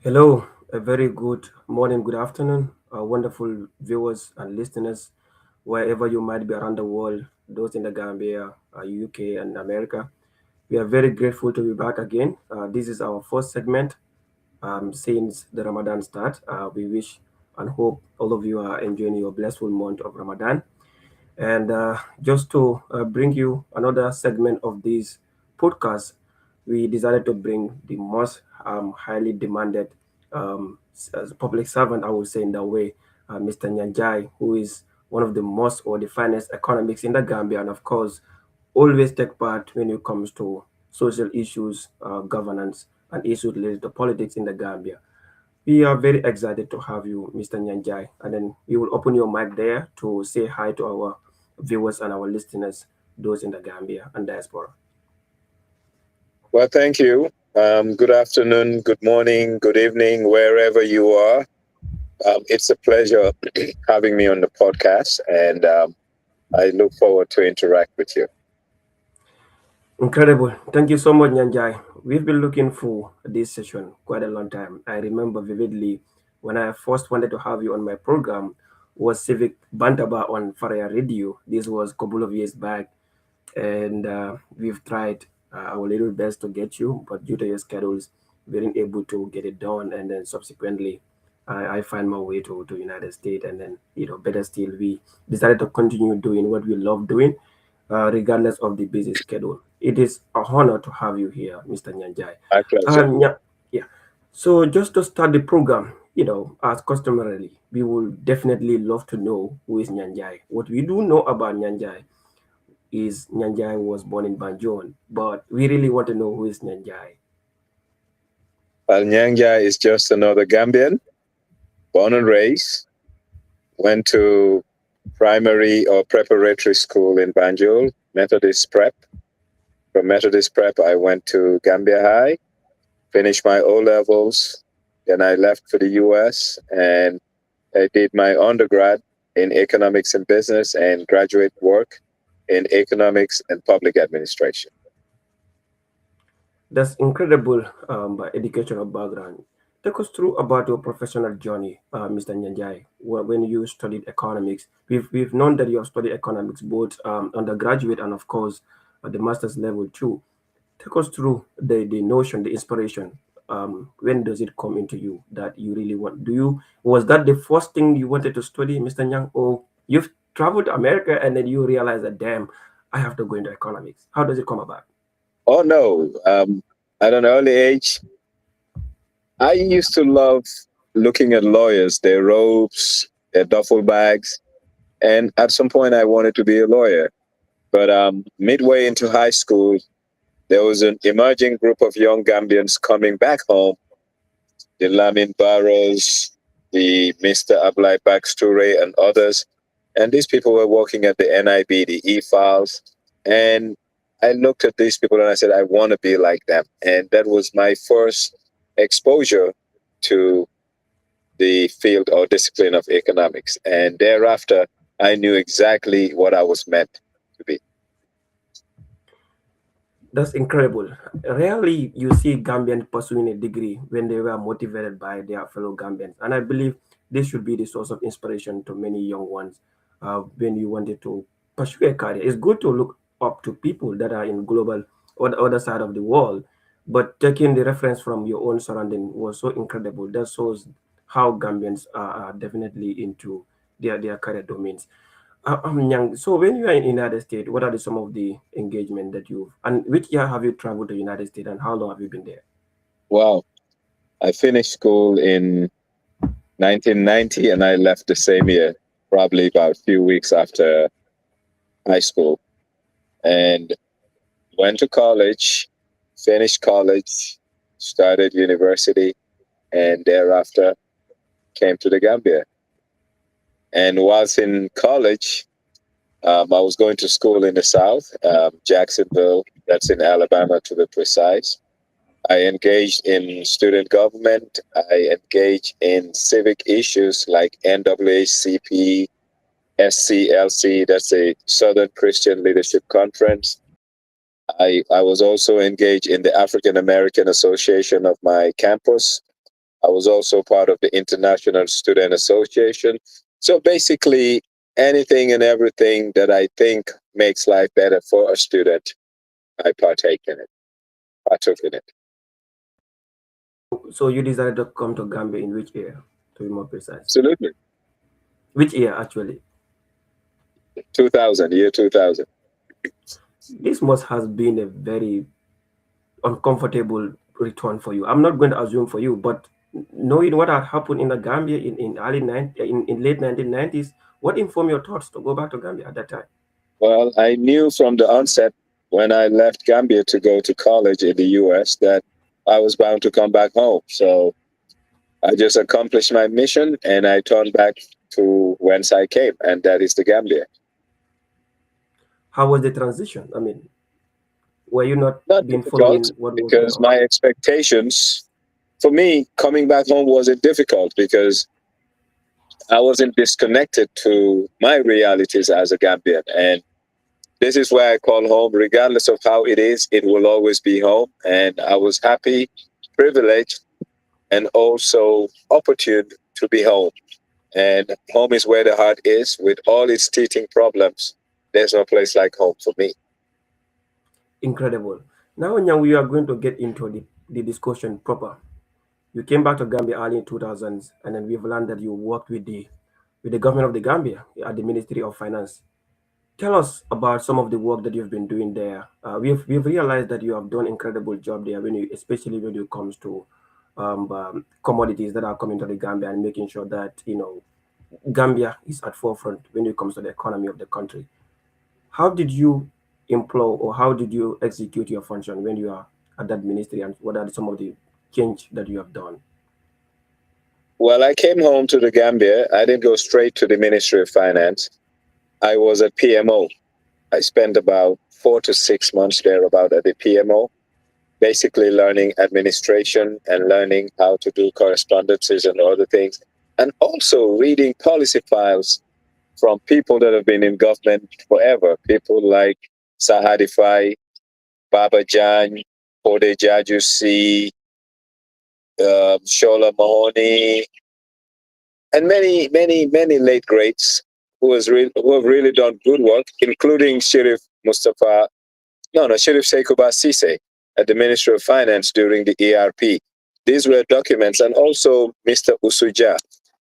Hello, a very good morning, good afternoon, wonderful viewers and listeners, wherever you might be around the world, those in the Gambia, UK, and America. We are very grateful to be back again. This is our first segment since the Ramadan start. We wish and hope all of you are enjoying your blissful month of Ramadan. And just to bring you another segment of this podcast, we decided to bring the most highly demanded public servant, I would say, in that way, Mr. Nyanjai, who is one of the most or the finest economics in the Gambia, and of course, always take part when it comes to social issues, governance, and issues related to politics in the Gambia. We are very excited to have you, Mr. Nyanjai, and then we will open your mic there to say hi to our viewers and our listeners, those in the Gambia and diaspora. Well, thank you. Good afternoon, good morning, good evening, wherever you are. It's a pleasure having me on the podcast, and I look forward to interact with you. Incredible. Thank you so much, Nyanjai. We've been looking for this session quite a long time. I remember vividly when I first wanted to have you on my program was Civic Bantaba on Faraya Radio. This was a couple of years back, and we've tried our little best to get you, but due to your schedules, we weren't able to get it done. And then subsequently, I find my way to United States, and then better still, we decided to continue doing what we love doing, regardless of the busy schedule. It is a honor to have you here, Mr. Nyanjai. My pleasure. Yeah. So just to start the program, as customarily, we will definitely love to know who is Nyanjai. What we do know about Nyanjai is Nyanjai was born in Banjul, but we really want to know who is Nyanjai. Well, Nyanja is just another Gambian, born and raised, went to primary or preparatory school in Banjul, Methodist Prep. From Methodist Prep, I went to Gambia High, finished my O levels. Then I left for the US and I did my undergrad in economics and business and graduate work in economics and public administration. That's incredible educational background. Take us through about your professional journey, Mr. Nyanjai, when you studied economics. We've known that you have studied economics both undergraduate and, of course, at the master's level too. Take us through the notion, the inspiration. When does it come into you that you really want? Was that the first thing you wanted to study, Mr. Nyang, or you've traveled to America and then you realize that, damn, I have to go into economics? How does it come about? Oh no, at an early age, I used to love looking at lawyers, their robes, their duffel bags. And at some point, I wanted to be a lawyer. But midway into high school, there was an emerging group of young Gambians coming back home, the Lamin Barrows, the Mr. Ablai Baksture, and others. And these people were working at the NIB, the e-files. And I looked at these people and I said, I want to be like them. And that was my first exposure to the field or discipline of economics. And thereafter, I knew exactly what I was meant to be. That's incredible. Rarely you see Gambians pursuing a degree when they were motivated by their fellow Gambians. And I believe this should be the source of inspiration to many young ones when you wanted to pursue a career. It's good to look up to people that are in global or the other side of the world, but taking the reference from your own surrounding was so incredible. That shows how Gambians are definitely into their career domains. Young. So when you are in United States, what are some of the engagement that you've and which year have you traveled to United States and how long have you been there? Wow. I finished school in 1990 and I left the same year, probably about a few weeks after high school, and went to college, finished college, started university, and thereafter came to the Gambia. And whilst in college, I was going to school in the South, Jacksonville, that's in Alabama to be precise. I engaged in student government. I engaged in civic issues like NAACP, SCLC, that's a Southern Christian Leadership Conference. I was also engaged in the African American Association of my campus. I was also part of the International Student Association. So basically, anything and everything that I think makes life better for a student, I partake in it. Partook in it. So you decided to come to Gambia in which year, to be more precise? Absolutely. Which year, actually? 2000, year 2000. This must has been a very uncomfortable return for you. I'm not going to assume for you, but knowing what had happened in the Gambia in late 1990s, what informed your thoughts to go back to Gambia at that time? Well, I knew from the onset when I left Gambia to go to college in the US that I was bound to come back home. So I just accomplished my mission and I turned back to whence I came, and that is the Gambia. How was the transition? I mean, were you not Not been difficult following what was going because on? my expectations for me coming back home wasn't difficult because I wasn't disconnected to my realities as a Gambian. And this is where I call home, regardless of how it is, it will always be home. And I was happy, privileged, and also opportune to be home. And home is where the heart is with all its teething problems. There's no place like home for me. Incredible. Now, Nyang, we are going to get into the discussion proper. You came back to Gambia early in 2000s, and then we've learned that you worked with the government of the Gambia at the Ministry of Finance. Tell us about some of the work that you've been doing there. We've realized that you have done incredible job there, especially when it comes to commodities that are coming to the Gambia and making sure that Gambia is at forefront when it comes to the economy of the country. How did you employ or how did you execute your function when you are at that ministry, and what are some of the change that you have done? Well, I came home to the Gambia. I didn't go straight to the Ministry of Finance. I was a PMO. I spent about 4 to 6 months there about at the PMO, basically learning administration and learning how to do correspondences and other things, and also reading policy files from people that have been in government forever, people like Sahadi Fai, Baba Jan, Ode Jajusi, Shola Mahoney, and many, many, many late greats who have really done good work, including Sheriff Mustafa, no, Sheriff Seikuba Sise at the Ministry of Finance during the ERP. These were documents, and also Mr. Usuja.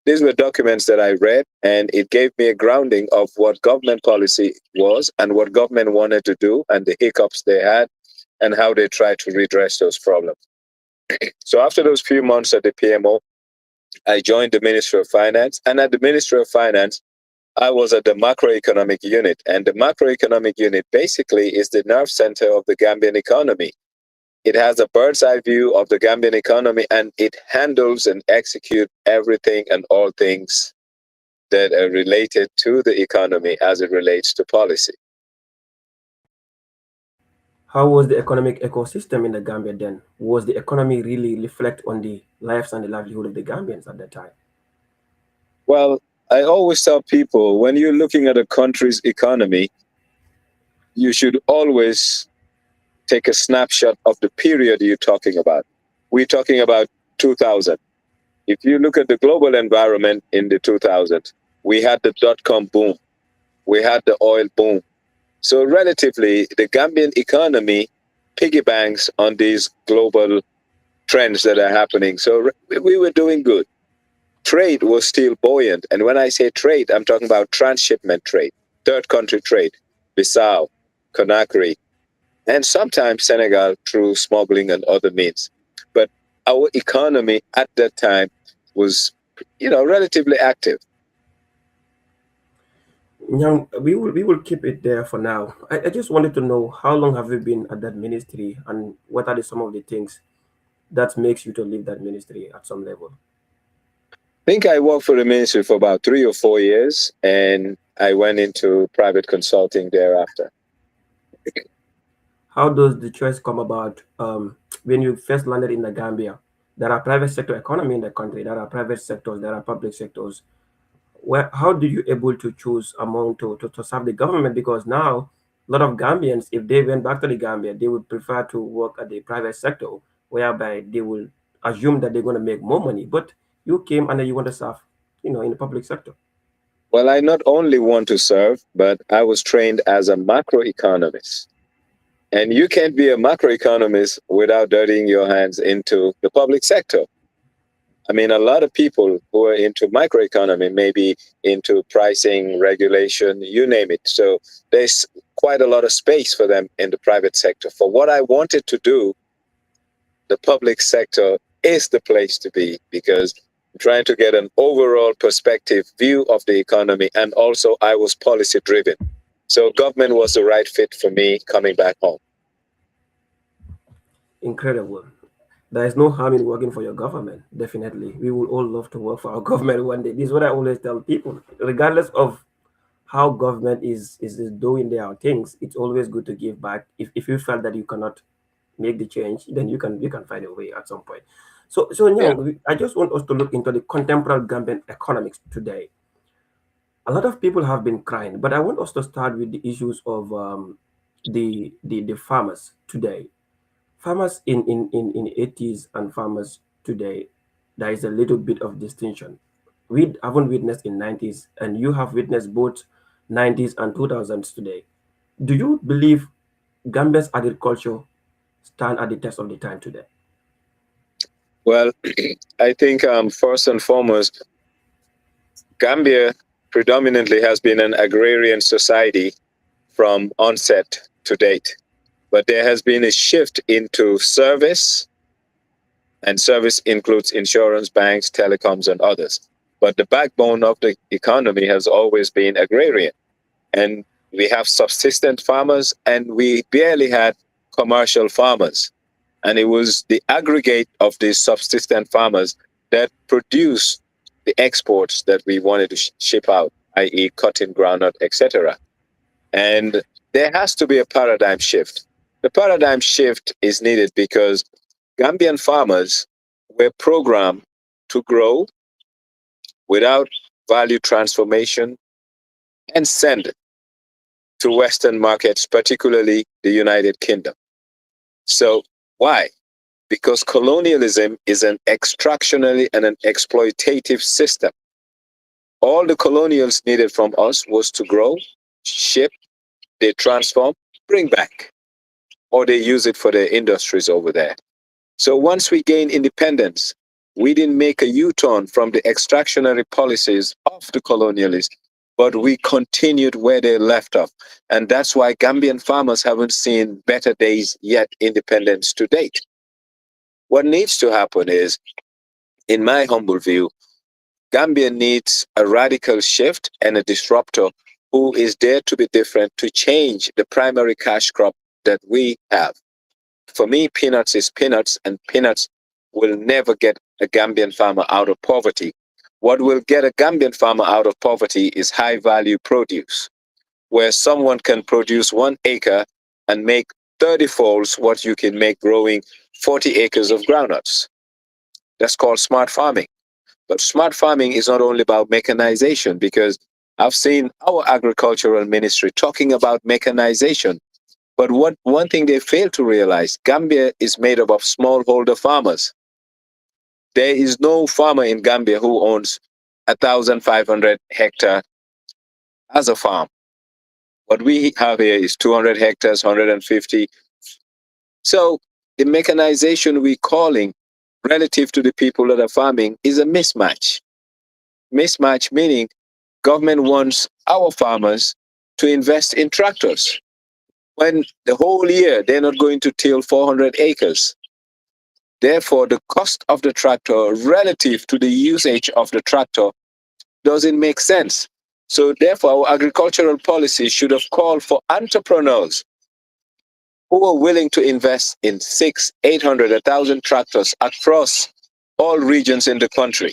These were documents that I read, and it gave me a grounding of what government policy was and what government wanted to do and the hiccups they had and how they tried to redress those problems. So after those few months at the PMO, I joined the Ministry of Finance. And at the Ministry of Finance, I was at the macroeconomic unit. And the macroeconomic unit basically is the nerve center of the Gambian economy. It has a bird's eye view of the Gambian economy, and it handles and executes everything and all things that are related to the economy as it relates to policy. How was the economic ecosystem in the Gambia then? Was the economy really reflect on the lives and the livelihood of the Gambians at that time? Well, I always tell people when you're looking at a country's economy, you should always take a snapshot of the period you're talking about. We're talking about 2000. If you look at the global environment in the 2000s, we had the dot-com boom, we had the oil boom. So relatively, the Gambian economy piggybanks on these global trends that are happening. So we were doing good. Trade was still buoyant. And when I say trade, I'm talking about transshipment trade, third country trade, Bissau, Conakry, and sometimes Senegal through smuggling and other means. But our economy at that time was, relatively active. Young, we will keep it there for now. I just wanted to know how long have you been at that ministry, and what are some of the things that makes you to leave that ministry at some level? I think I worked for the ministry for about 3 or 4 years, and I went into private consulting thereafter. How does the choice come about when you first landed in the Gambia? There are private sector economy in the country. There are private sectors. There are public sectors. How did you able to choose among to serve the government? Because now a lot of Gambians, if they went back to the Gambia, they would prefer to work at the private sector, whereby they will assume that they're going to make more money. But you came and then you want to serve, in the public sector. Well, I not only want to serve, but I was trained as a macroeconomist. And you can't be a macroeconomist without dirtying your hands into the public sector. I mean, a lot of people who are into microeconomy may be into pricing, regulation, you name it. So there's quite a lot of space for them in the private sector. For what I wanted to do, the public sector is the place to be because I'm trying to get an overall perspective view of the economy. And also, I was policy driven. So government was the right fit for me coming back home. Incredible. There is no harm in working for your government. Definitely, we would all love to work for our government one day. This is what I always tell people. Regardless of how government is doing their things, it's always good to give back. If you felt that you cannot make the change, then you can find a way at some point. So now Yeah. I just want us to look into the contemporary Gambian economics today. A lot of people have been crying, but I want us to start with the issues of the farmers today. Farmers in 80s and farmers today, there is a little bit of distinction. We haven't witnessed in 90s, and you have witnessed both 90s and 2000s today. Do you believe Gambia's agriculture stand at the test of the time today? Well, I think first and foremost, Gambia predominantly has been an agrarian society from onset to date. But there has been a shift into service, and service includes insurance, banks, telecoms, and others. But the backbone of the economy has always been agrarian. And we have subsistent farmers, and we barely had commercial farmers. And it was the aggregate of these subsistent farmers that produced the exports that we wanted to ship out, i.e., cotton, groundnut, etc. And there has to be a paradigm shift. The paradigm shift is needed because Gambian farmers were programmed to grow without value transformation and send to Western markets, particularly the United Kingdom. So, why? Because colonialism is an extractionary and an exploitative system. All the colonials needed from us was to grow, ship, they transform, bring back, or they use it for their industries over there. So once we gained independence, we didn't make a U-turn from the extractionary policies of the colonialists, but we continued where they left off. And that's why Gambian farmers haven't seen better days yet, independence to date. What needs to happen is, in my humble view, Gambia needs a radical shift and a disruptor who is there to be different to change the primary cash crop that we have. For me, peanuts is peanuts, and peanuts will never get a Gambian farmer out of poverty. What will get a Gambian farmer out of poverty is high value produce, where someone can produce 1 acre and make 30 folds what you can make growing 40 acres of groundnuts. That's called smart farming. But smart farming is not only about mechanization, because I've seen our agricultural ministry talking about mechanization. But what one thing they fail to realize, Gambia is made up of smallholder farmers. There is no farmer in Gambia who owns 1,500 hectare as a farm. What we have here is 200 hectares, 150. So the mechanization we're calling relative to the people that are farming is a mismatch. Mismatch meaning government wants our farmers to invest in tractors when the whole year they're not going to till 400 acres. Therefore, the cost of the tractor relative to the usage of the tractor doesn't make sense. So therefore, our agricultural policy should have called for entrepreneurs who are willing to invest in 600, 800, 1,000 tractors across all regions in the country.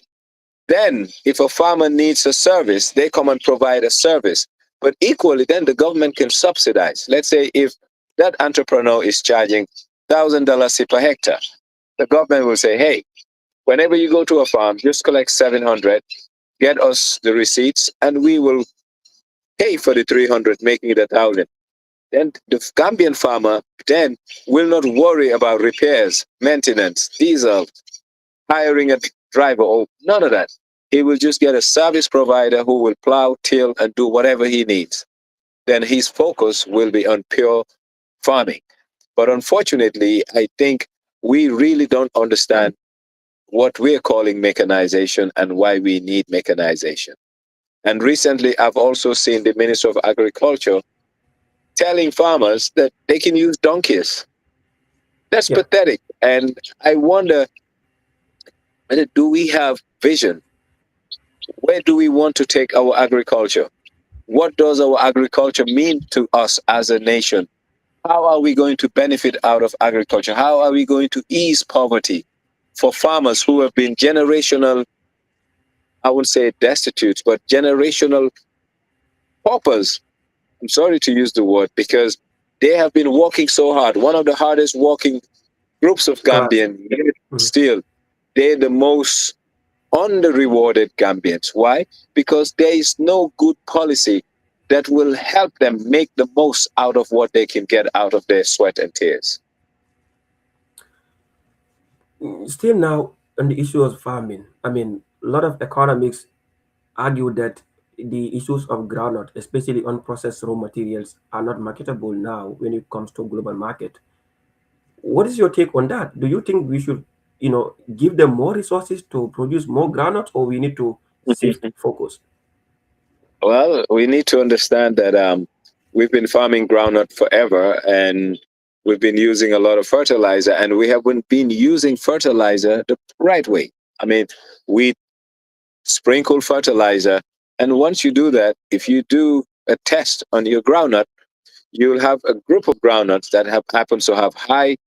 Then, if a farmer needs a service, they come and provide a service. But equally, then the government can subsidize. Let's say if that entrepreneur is charging $1,000 per hectare, the government will say, hey, whenever you go to a farm, just collect 700, get us the receipts, and we will pay for the 300, making it 1,000. Then the Gambian farmer then will not worry about repairs, maintenance, diesel, hiring a driver or none of that. He will just get a service provider who will plow, till, and do whatever he needs. Then his focus will be on pure farming. But unfortunately, I think we really don't understand what we're calling mechanization and why we need mechanization. And recently, I've also seen the Minister of Agriculture telling farmers that they can use donkeys. That's Yeah. pathetic. And I wonder, do we have vision? Where do we want to take our agriculture? What does our agriculture mean to us as a nation? How are we going to benefit out of agriculture? How are we going to ease poverty for farmers who have been generational, I wouldn't say destitute, but generational paupers? I'm sorry to use the word because they have been working so hard. One of the hardest working groups of Class. Gambian, yet Mhm. still, they're the most under-rewarded Gambians. Why? Because there is no good policy that will help them make the most out of what they can get out of their sweat and tears. Still now on the issue of farming, I mean, a lot of economics argue that the issues of groundnut, especially unprocessed raw materials, are not marketable now when it comes to global market. What is your take on that? Do you think we should, give them more resources to produce more groundnut, or we need to shift focus? Well, we need to understand that we've been farming groundnut forever and we've been using a lot of fertilizer and we haven't been using fertilizer the right way. I mean, we sprinkle fertilizer. And once you do that, if you do a test on your groundnut, you'll have a group of groundnuts that have happens to have high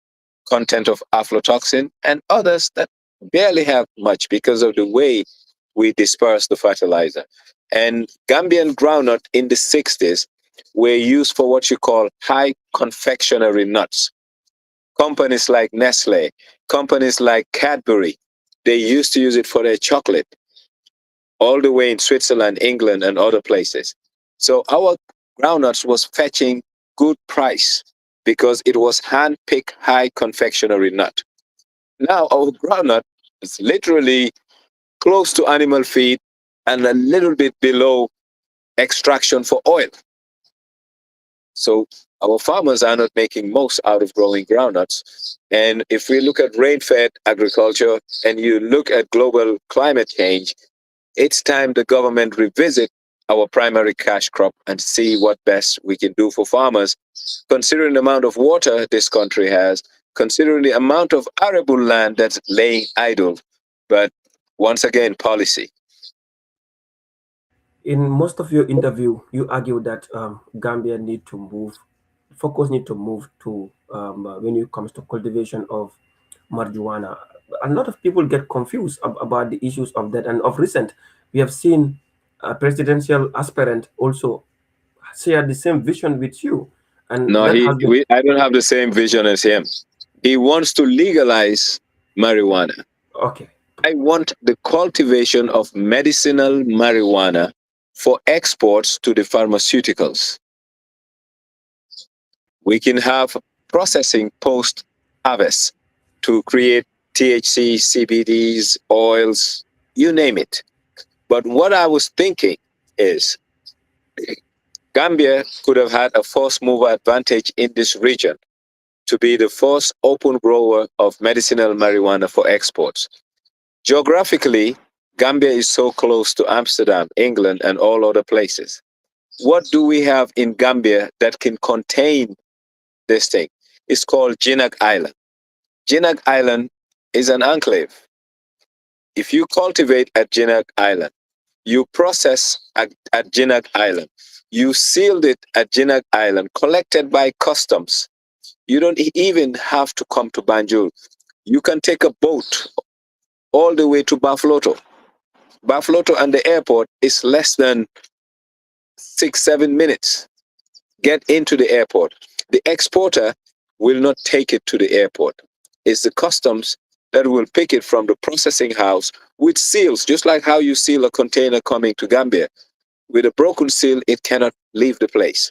content of aflatoxin and others that barely have much because of the way we disperse the fertilizer. And Gambian groundnut in the 60s were used for what you call high confectionery nuts. Companies like Nestle, companies like Cadbury, they used to use it for their chocolate all the way in Switzerland, England, and other places. So our groundnuts was fetching good price because it was hand-picked high confectionery nut. Now our groundnut is literally close to animal feed and a little bit below extraction for oil. So our farmers are not making most out of growing groundnuts. And if we look at rain-fed agriculture and you look at global climate change, it's time the government revisit our primary cash crop and see what best we can do for farmers, considering the amount of water this country has, considering the amount of arable land that's laying idle. But once again, policy. In most of your interview, you argue that Gambia need to move, focus need to move to when it comes to cultivation of marijuana. A lot of people get confused about the issues of that, and of recent, we have seen a presidential aspirant also share the same vision with you, and No, that has been I don't have the same vision as him. He wants to legalize marijuana. okay. I want the cultivation of medicinal marijuana for exports to the pharmaceuticals. We can have processing post harvest to create THC, CBDs, oils, you name it. But what I was thinking is Gambia could have had a first mover advantage in this region to be the first open grower of medicinal marijuana for exports. Geographically, Gambia is so close to Amsterdam, England, and all other places. What do we have in Gambia that can contain this thing? It's called Jinak Island. Jinak Island is an enclave. If you cultivate at Jinak Island, you process at Jinak Island, you sealed it at Jinak Island, collected by customs. You don't even have to come to Banjul. You can take a boat all the way to Bafloto. Bafloto and the airport is less than 6, 7 minutes. Get into the airport. The exporter will not take it to the airport. It's the customs that will pick it from the processing house with seals, just like how you seal a container coming to Gambia. With a broken seal, it cannot leave the place.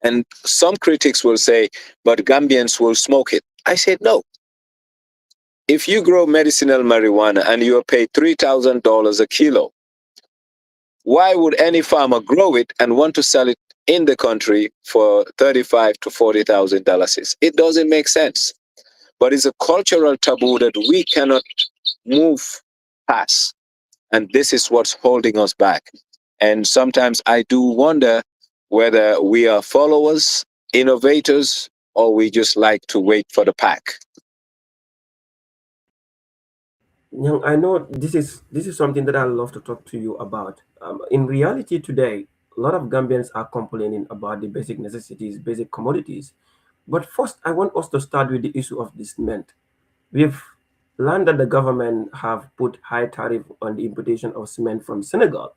And some critics will say, but Gambians will smoke it. I said, no. If you grow medicinal marijuana and you are paid $3,000 a kilo, why would any farmer grow it and want to sell it in the country for $35,000 to $40,000? It doesn't make sense. But it's a cultural taboo that we cannot move past. And this is what's holding us back. And sometimes I do wonder whether we are followers, innovators, or we just like to wait for the pack. Young, I know this is something that I love to talk to you about. In reality today, a lot of Gambians are complaining about the basic necessities, basic commodities. But first, I want us to start with the issue of the cement. We've learned that the government have put high tariff on the importation of cement from Senegal,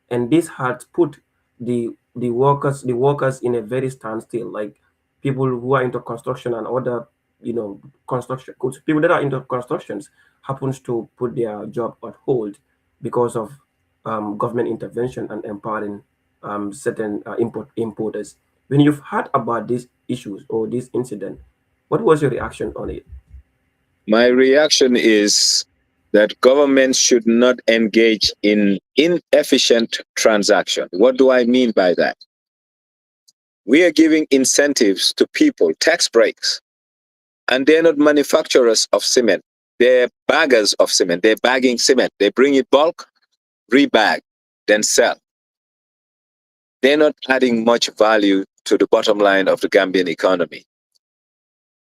and this had put the workers in a very standstill. Like people who are into construction and other construction people that are into constructions happens to put their job on hold because of government intervention and empowering certain importers. When you've heard about these issues or this incident, what was your reaction on it? My reaction is that government should not engage in inefficient transaction. What do I mean by that? We are giving incentives to people, tax breaks, and they're not manufacturers of cement. They're baggers of cement. They're bagging cement. They bring it bulk, rebag, then sell. They're not adding much value to the bottom line of the Gambian economy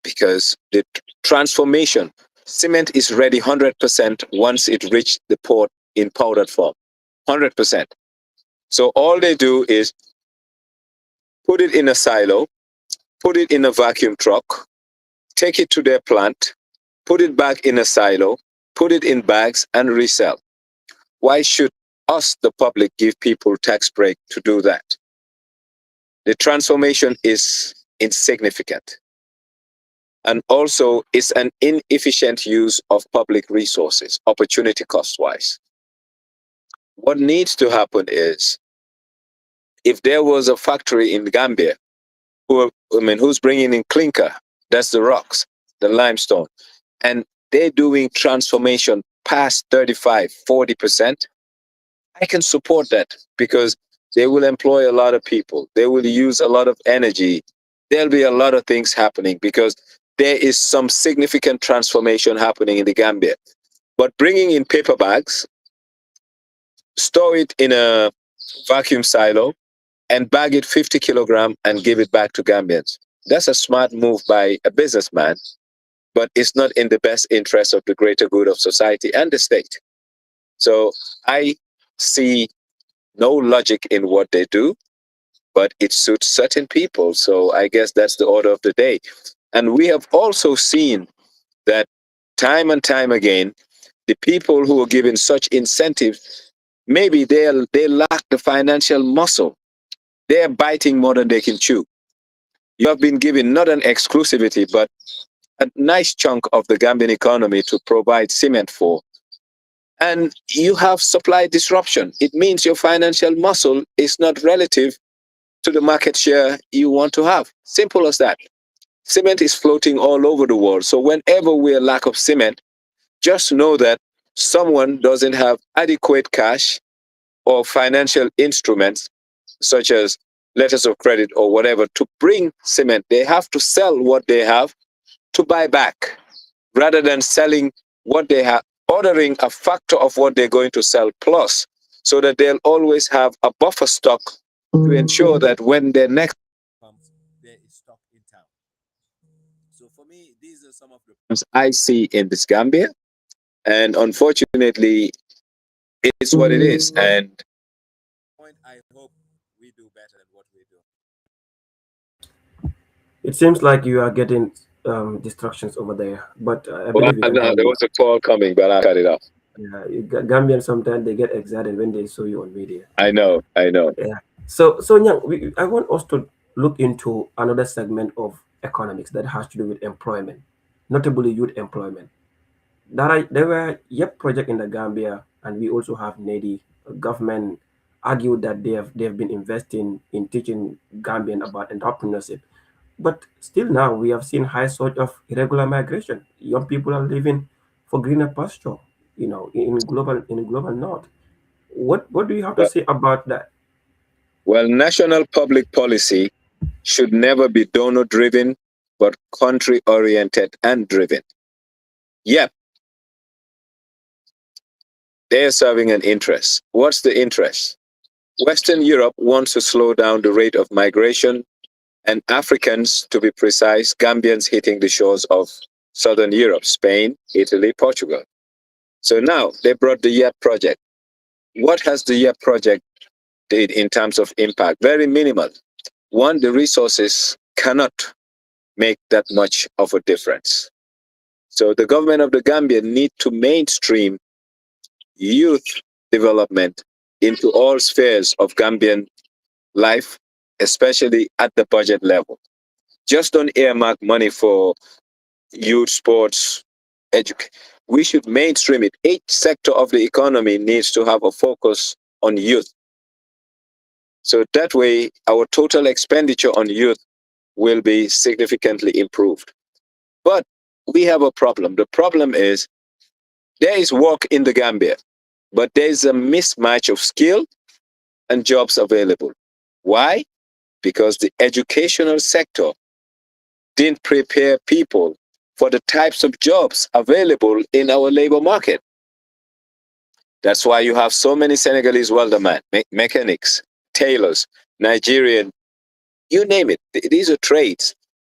because the transformation, cement is ready 100% once it reached the port in powdered form. 100%. So all they do is put it in a silo, put it in a vacuum truck, take it to their plant, put it back in a silo, put it in bags and resell. Why should us, the public, give people tax break to do that? The transformation is insignificant. And also, it's an inefficient use of public resources, opportunity cost wise. What needs to happen is if there was a factory in Gambia who's bringing in clinker, that's the rocks, the limestone, and they're doing transformation past 35, 40%, I can support that because they will employ a lot of people. They will use a lot of energy. There'll be a lot of things happening because there is some significant transformation happening in the Gambia. But bringing in paper bags, store it in a vacuum silo, and bag it 50 kilogram and give it back to Gambians. That's a smart move by a businessman, but it's not in the best interest of the greater good of society and the state. So I see no logic in what they do, but it suits certain people. So I guess that's the order of the day. And we have also seen that time and time again, the people who are given such incentives, maybe they lack the financial muscle. They're biting more than they can chew. You have been given not an exclusivity, but a nice chunk of the Gambian economy to provide cement for. And you have supply disruption. It means your financial muscle is not relative to the market share you want to have. Simple as that. Cement is floating all over the world. So whenever we're lack of cement, just know that someone doesn't have adequate cash or financial instruments such as letters of credit or whatever to bring cement. They have to sell what they have to buy back rather than selling what they have, ordering a factor of what they're going to sell plus so that they'll always have a buffer stock to ensure that when their next comes, there is stock in town. So for me, these are some of the problems I see in this Gambia. And unfortunately, it's what it is. And point I hope we do better than what we do. It seems like you are getting distractions over there, but I Well, believe you can hear there me. was a call coming, but I cut it off. Yeah, Gambians sometimes they get excited when they saw you on media. I know, I know. Yeah. So Nyang, I want us to look into another segment of economics that has to do with employment, notably youth employment. There were YEP project in the Gambia, and we also have NEDI. Government argued that they have been investing in teaching Gambian about entrepreneurship. But still now we have seen high sort of irregular migration. Young people are leaving. for greener pasture, in global north. What do you have to Well, say about that? well, national public policy should never be donor driven, but country oriented and driven. Yep, they're serving an interest. What's the interest? Western Europe wants to slow down the rate of migration, and Africans, to be precise, Gambians hitting the shores of Southern Europe, Spain, Italy, Portugal. So now they brought the YEP project. What has the YEP project did in terms of impact? Very minimal. One, the resources cannot make that much of a difference. So the government of the Gambia need to mainstream youth development into all spheres of Gambian life, especially at the budget level. Just don't earmark money for youth sports, education. We should mainstream it. Each sector of the economy needs to have a focus on youth. So that way, our total expenditure on youth will be significantly improved. But we have a problem. The problem is there is work in the Gambia, but there is a mismatch of skill and jobs available. Why? Because the educational sector didn't prepare people for the types of jobs available in our labor market. That's why you have so many Senegalese weldermen, mechanics, tailors, Nigerian, you name it. These are trades,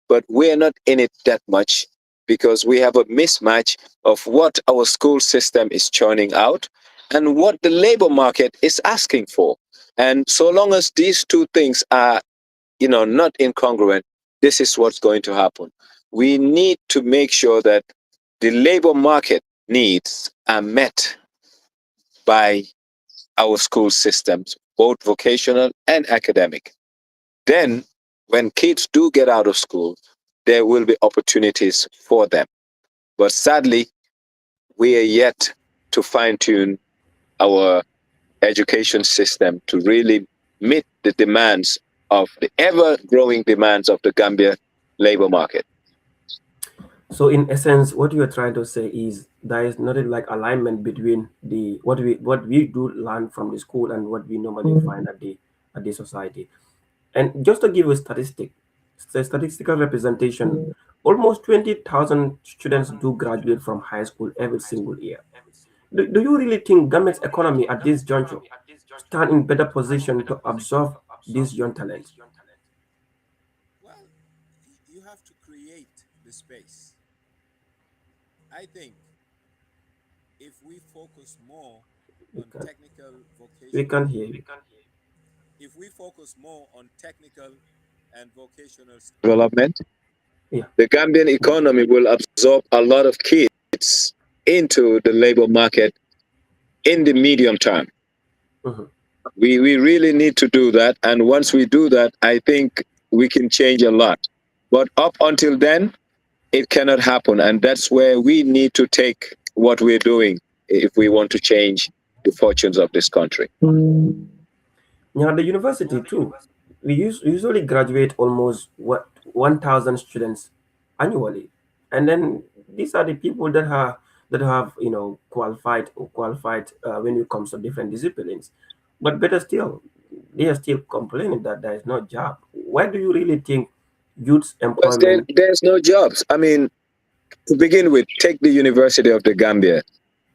but we're not in it that much because we have a mismatch of what our school system is churning out and what the labor market is asking for. And so long as these two things are, not incongruent, this is what's going to happen. We need to make sure that the labor market needs are met by our school systems, both vocational and academic. Then, when kids do get out of school, there will be opportunities for them. But sadly, we are yet to fine tune our education system to really meet the demands of the ever growing demands of the Gambia labor market. So in essence, what you are trying to say is there is not a, like alignment between the what we do learn from the school and what we normally find at the society. And just to give you a statistic, statistical representation, almost 20,000 students do graduate from high school every single year. Do you really think government's economy at this juncture stand in better position to absorb these young talents? Well, you have to create the space. I think if we focus more We on can technical we vocational, can't hear you. if we focus more on technical and vocational Development, Yeah. the Gambian economy will absorb a lot of kids into the labor market in the medium term. Mhm. We really need to do that. And once we do that, I think we can change a lot. But up until then, it cannot happen. And that's where we need to take what we're doing if we want to change the fortunes of this country. Yeah, the university too. We usually graduate almost what 1,000 students annually, and then these are the people that have qualified when it comes to different disciplines. But better still, they are still complaining that there is no job. Why do you really think youth Because employment? there's no jobs. I mean, to begin with, take the University of the Gambia.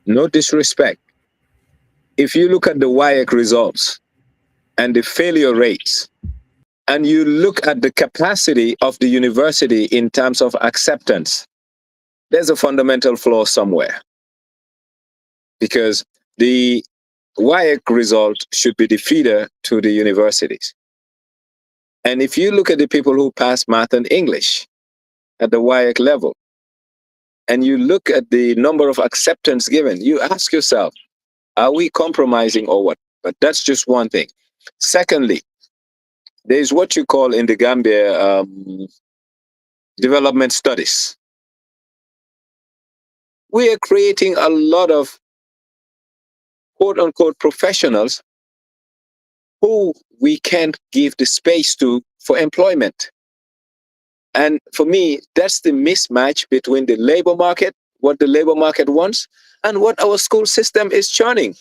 No disrespect. If you look at the WIAC results and the failure rates, and you look at the capacity of the university in terms of acceptance, there's a fundamental flaw somewhere because the WIAC result should be the feeder to the universities. And if you look at the people who pass math and English at the WIAC level, and you look at the number of acceptance given, you ask yourself, are we compromising or what? But that's just one thing. Secondly, there's what you call in the Gambia development studies. We are creating a lot of quote unquote professionals who we can't give the space to for employment. And for me, that's the mismatch between the labor market, what the labor market wants, and what our school system is churning.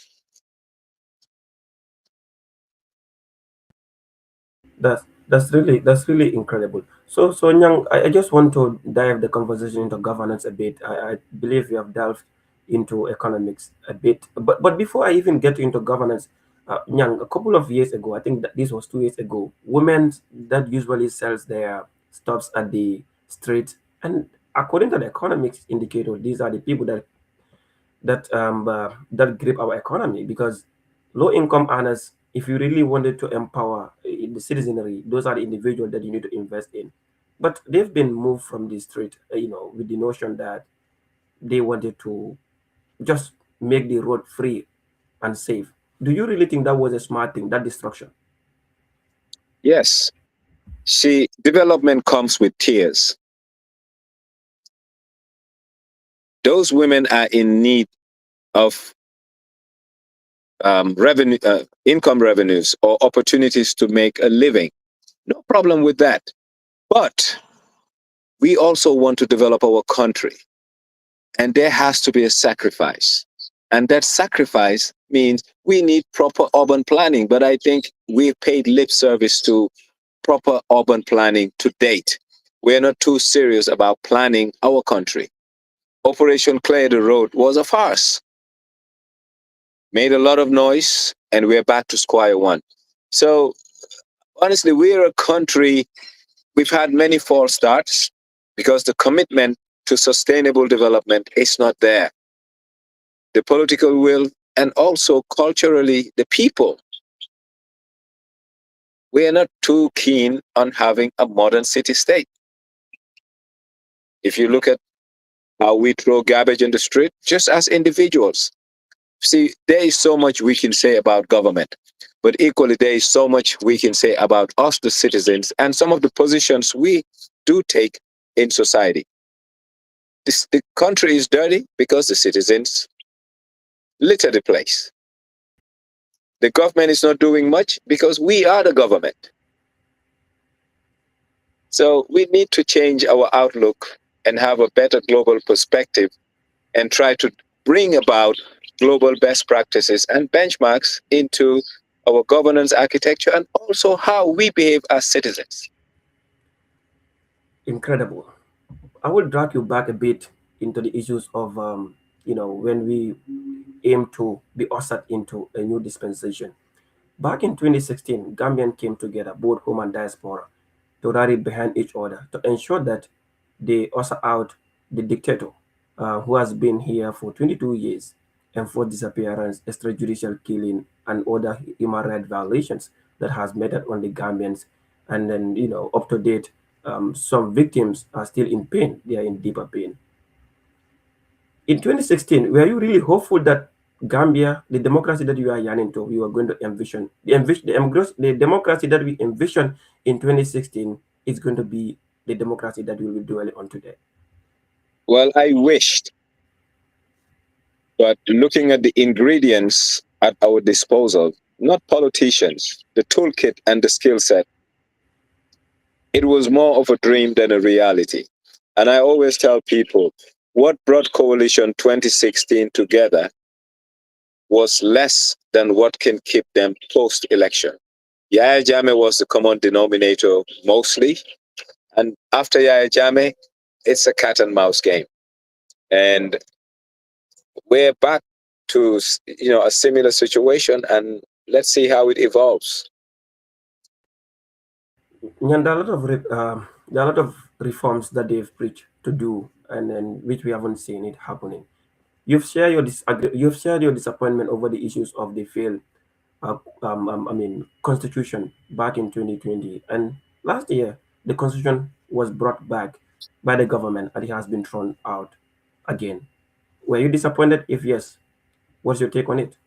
That's really incredible. So Nyang, I just want to dive the conversation into governance a bit. I believe you have delved into economics a bit, but before I even get into governance, Nyang, a couple of years ago, I think that this was 2 years ago, women that usually sells their stuffs at the street, and according to the economics indicator, these are the people that grip our economy because low income earners, if you really wanted to empower the citizenry, those are the individuals that you need to invest in. But they've been moved from the street, with the notion that they wanted to just make the road free and safe. Do you really think that was a smart thing, that destruction? Yes. See, development comes with tears. Those women are in need of income revenues or opportunities to make a living. No problem with that. But we also want to develop our country, and there has to be a sacrifice. And that sacrifice means we need proper urban planning. But I think we've paid lip service to proper urban planning to date. We're not too serious about planning our country. Operation Clear the Road was a farce, made a lot of noise, and we're back to square one. So, honestly, we're a country, we've had many false starts because the commitment to sustainable development is not there. The political will, and also culturally, the people. We are not too keen on having a modern city state. If you look at how we throw garbage in the street, just as individuals, see, there is so much we can say about government, but equally, there is so much we can say about us, the citizens, and some of the positions we do take in society. The country is dirty because the citizens litter the place. The government is not doing much because we are the government. So we need to change our outlook and have a better global perspective and try to bring about global best practices and benchmarks into our governance architecture and also how we behave as citizens. Incredible. I will drag you back a bit into the issues of, when we aim to be ushered into a new dispensation. Back in 2016, Gambian came together, both home and diaspora, to rally behind each other to ensure that they usher out the dictator who has been here for 22 years, enforced disappearance, extrajudicial killing, and other human rights violations that has meted on the Gambians. And then, up to date, some victims are still in pain. They are in deeper pain. In 2016, were you really hopeful that Gambia, the democracy that you are yearning to, we were going to envision, the democracy that we envisioned in 2016 is going to be the democracy that we will be dwelling on today? Well, I wished, but looking at the ingredients at our disposal, not politicians, the toolkit and the skill set, it was more of a dream than a reality. And I always tell people what brought Coalition 2016 together was less than what can keep them post election. Yaya Jame was the common denominator mostly. And after Yaya Jame, it's a cat and mouse game. And we're back to a similar situation, and let's see how it evolves. And there are a lot of there are a lot of reforms that they've preached to do, and then which we haven't seen it happening. You've shared your disappointment over the issues of the failed constitution back in 2020, and last year the constitution was brought back by the government and it has been thrown out again. Were you disappointed? If yes, what's your take on it?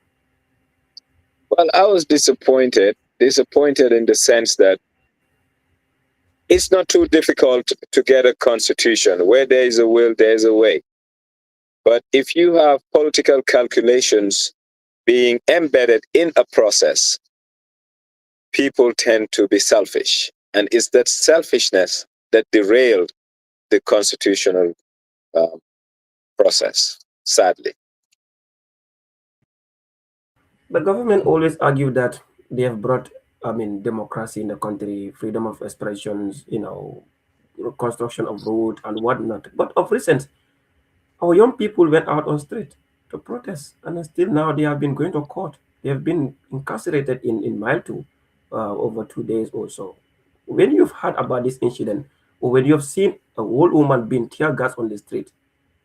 Well, I was disappointed in the sense that it's not too difficult to get a constitution. Where there is a will, there is a way. But if you have political calculations being embedded in a process, people tend to be selfish. And it's that selfishness that derailed the constitutional um, process, sadly. The government always argue that they have brought, democracy in the country, freedom of expressions, construction of road and whatnot. But of recent, our young people went out on street to protest, and still now they have been going to court. They have been incarcerated in Mile 2 over 2 days or so. When you've heard about this incident, or when you have seen a old woman being tear gas on the street,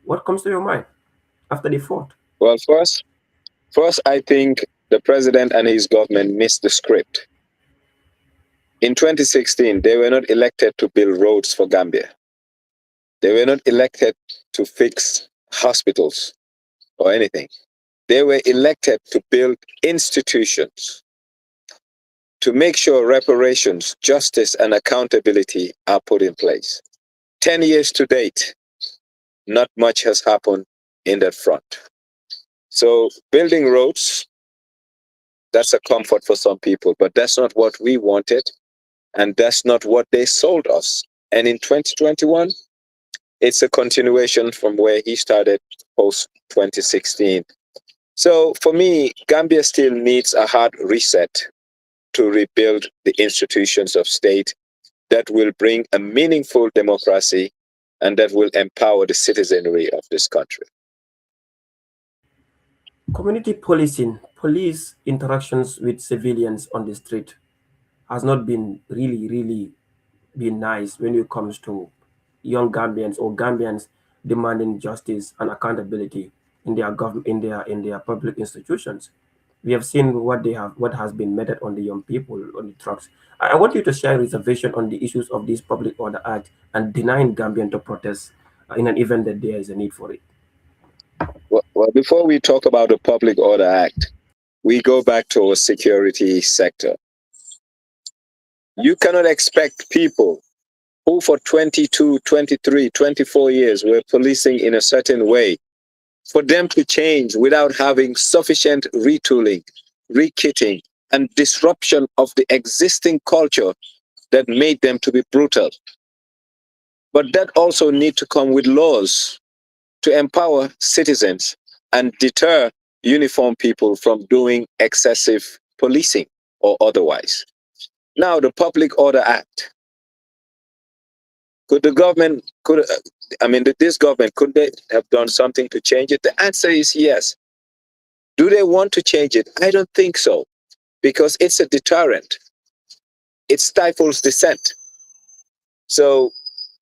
what comes to your mind after the fought? Well, first, I think the president and his government missed the script. In 2016, they were not elected to build roads for Gambia. They were not elected to fix hospitals or anything. They were elected to build institutions, to make sure reparations, justice, and accountability are put in place. 10 years to date, not much has happened in that front. So building roads, that's a comfort for some people, but that's not what we wanted, and that's not what they sold us. And in 2021, it's a continuation from where he started post 2016. So for me, Gambia still needs a hard reset to rebuild the institutions of state that will bring a meaningful democracy and that will empower the citizenry of this country. Community policing, police interactions with civilians on the street has not been really been nice when it comes to young Gambians or Gambians demanding justice and accountability in their government in their public institutions. We have seen what has been meted on the young people on the trucks. I want you to share reservation on the issues of this Public Order Act and denying Gambian to protest in an event that there is a need for it. Well, before we talk about the Public Order Act, we go back to our security sector. You cannot expect people who for 22, 23, 24 years were policing in a certain way for them to change without having sufficient retooling, rekitting, and disruption of the existing culture that made them to be brutal. But that also need to come with laws to empower citizens and deter uniformed people from doing excessive policing or otherwise. Now, the Public Order Act. Could the government, this government, could they have done something to change it? The answer is yes. Do they want to change it? I don't think so, because it's a deterrent. It stifles dissent. So,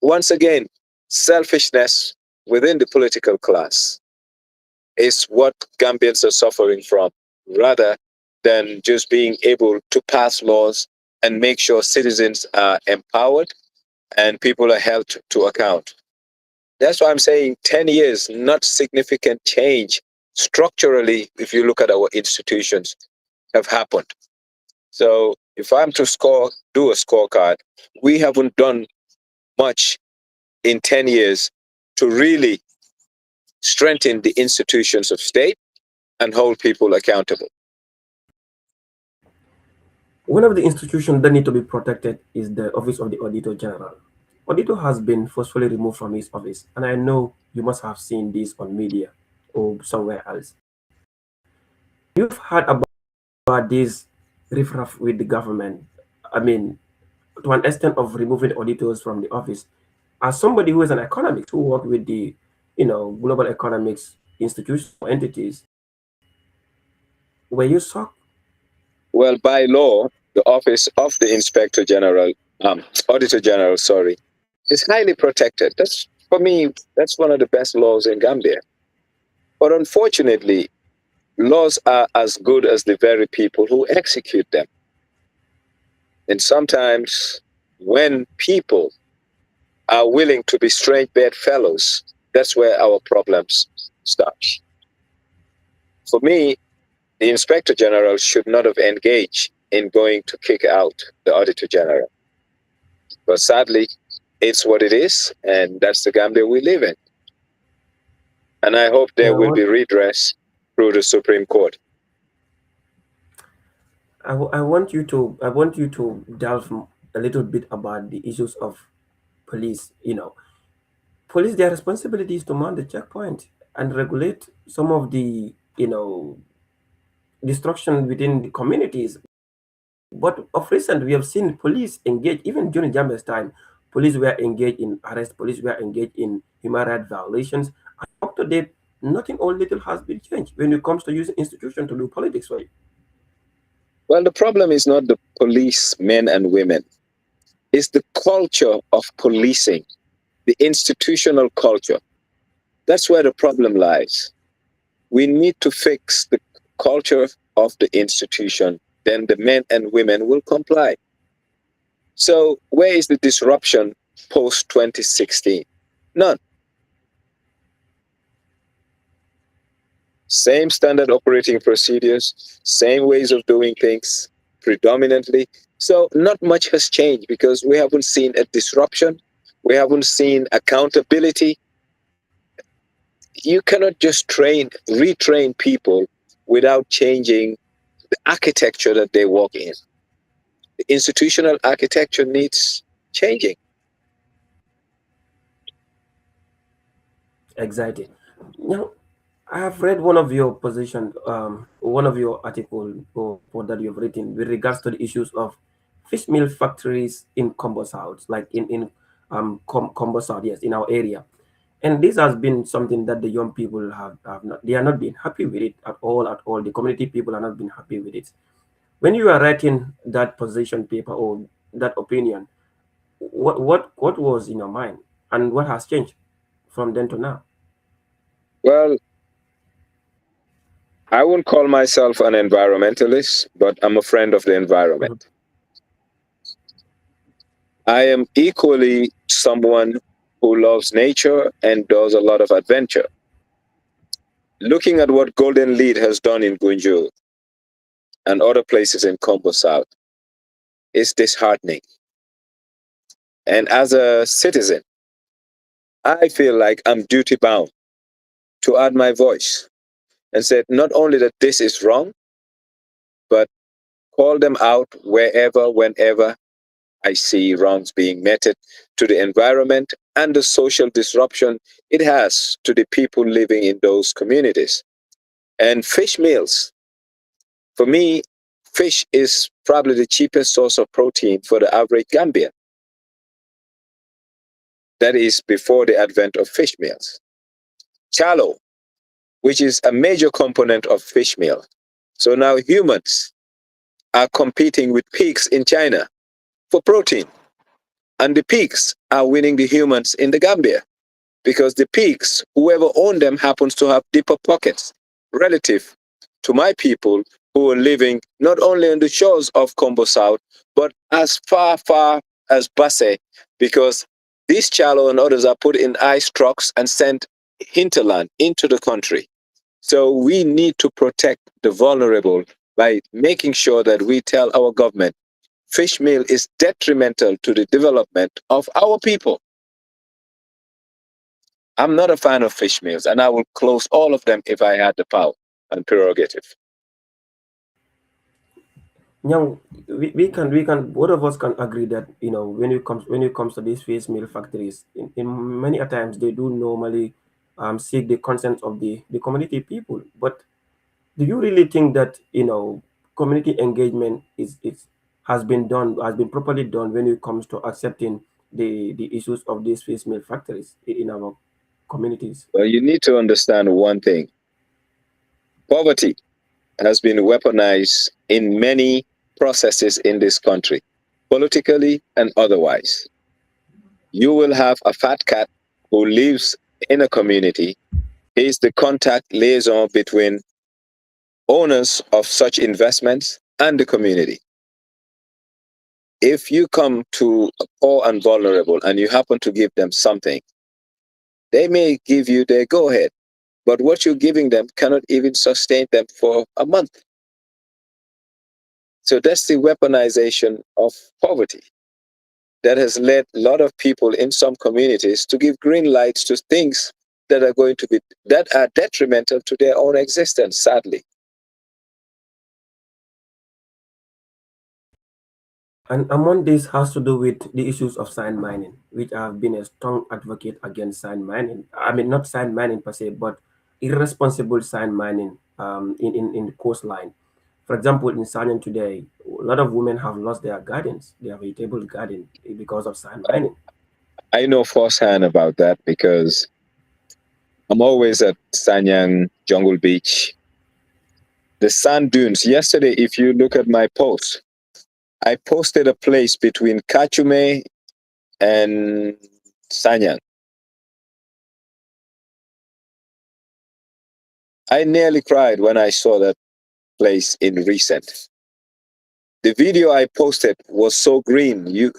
once again, selfishness within the political class is what Gambians are suffering from, rather than just being able to pass laws and make sure citizens are empowered and people are held to account. That's why I'm saying 10 years, not significant change structurally, if you look at our institutions, have happened. So if I'm to do a scorecard, we haven't done much in 10 years to really strengthen the institutions of state and hold people accountable. One of the institutions that need to be protected is the Office of the Auditor General. Auditor has been forcefully removed from his office, and I know you must have seen this on media or somewhere else. You've heard about this riffraff with the government. I mean, to an extent of removing auditors from the office. As somebody who is an economist who worked with the, global economics institutions or entities, were you shocked? Well, by law, the office of the Inspector General, Auditor General, sorry, is highly protected. That's, for me, that's one of the best laws in Gambia. But unfortunately, laws are as good as the very people who execute them. And sometimes when people are willing to be strange bedfellows, that's where our problems start. For me, the Inspector General should not have engaged in going to kick out the Auditor General. But sadly, it's what it is, and that's the Gambia we live in. And I hope there will be redress through the Supreme Court. I want you to delve a little bit about the issues of police. Police, their responsibility is to man the checkpoint. and regulate some of the destruction within the communities. But of recent, we have seen police engage, even during Jammeh's time, police were engaged in arrest, police were engaged in human rights violations. And up to date, nothing or little has been changed when it comes to using institution to do politics for you. Well, the problem is not the police men and women, it's the culture of policing, the institutional culture. That's where the problem lies. We need to fix the culture of the institution, then the men and women will comply. So, where is the disruption post 2016? None. Same standard operating procedures, same ways of doing things predominantly. So, not much has changed because we haven't seen a disruption, we haven't seen accountability. You cannot just retrain people without changing the architecture that they work in. The institutional architecture needs changing. Exactly. Now, I have read one of your position, one of your article or report that you've written with regards to the issues of fish meal factories in Combo South, like in Combo South, yes, in our area. And this has been something that the young people have not, they are not been happy with it at all, at all. The community people are not been happy with it. When you are writing that position paper or that opinion, what was in your mind and what has changed from then to now? Well, I wouldn't call myself an environmentalist, but I'm a friend of the Mhm. environment. I am equally someone who loves nature and does a lot of adventure. Looking at what Golden Lead has done in Gunjur and other places in Combo South is disheartening. And as a citizen, I feel like I'm duty bound to add my voice and say not only that this is wrong, but call them out wherever, whenever I see wrongs being meted to the environment and the social disruption it has to the people living in those communities. And fish meals, for me, fish is probably the cheapest source of protein for the average Gambian. That is before the advent of fish meals. Tallow, which is a major component of fish meal. So now humans are competing with pigs in China for protein. And the pigs are winning the humans in the Gambia because the pigs, whoever owned them, happens to have deeper pockets relative to my people who are living not only on the shores of Combo South, but as far, far as Basse, because these Chalo and others are put in ice trucks and sent hinterland into the country. So we need to protect the vulnerable by making sure that we tell our government fish meal is detrimental to the development of our people. I'm not a fan of fish meals, and I will close all of them if I had the power and prerogative. Now, we can both of us can agree that when it comes to these face meal factories, in many a times they do normally seek the consent of the community people. But do you really think that community engagement is has been properly done when it comes to accepting the issues of these face meal factories in our communities? Well, you need to understand one thing: poverty has been weaponized in many processes in this country, politically and otherwise. You will have a fat cat who lives in a community. He is the contact liaison between owners of such investments and the community. If you come to a poor and vulnerable and you happen to give them something, they may give you their go ahead, but what you're giving them cannot even sustain them for a month. So that's the weaponization of poverty that has led a lot of people in some communities to give green lights to things that are going to be that are detrimental to their own existence, sadly. And among this has to do with the issues of sand mining, which I have been a strong advocate against sand mining. I mean, not sand mining per se, but irresponsible sand mining in the coastline. For example, in Sanyang today, a lot of women have lost their gardens, their vegetable garden, because of sand mining. I know firsthand about that because I'm always at Sanyang Jungle Beach. The sand dunes. Yesterday, if you look at my post, I posted a place between Kachume and Sanyang. I nearly cried when I saw that place in recent. The video I posted was so green.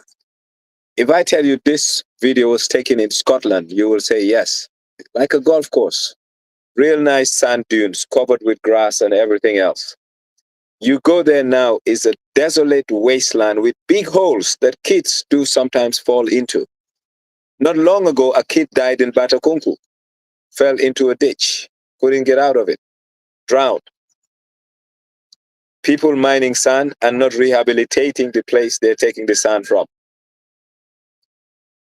If I tell you this video was taken in Scotland, you will say yes. Like a golf course. Real nice sand dunes covered with grass and everything else. You go there now, is a desolate wasteland with big holes that kids do sometimes fall into. Not long ago, a kid died in Batakunku, fell into a ditch, couldn't get out of it, drowned. People mining sand and not rehabilitating the place they're taking the sand from.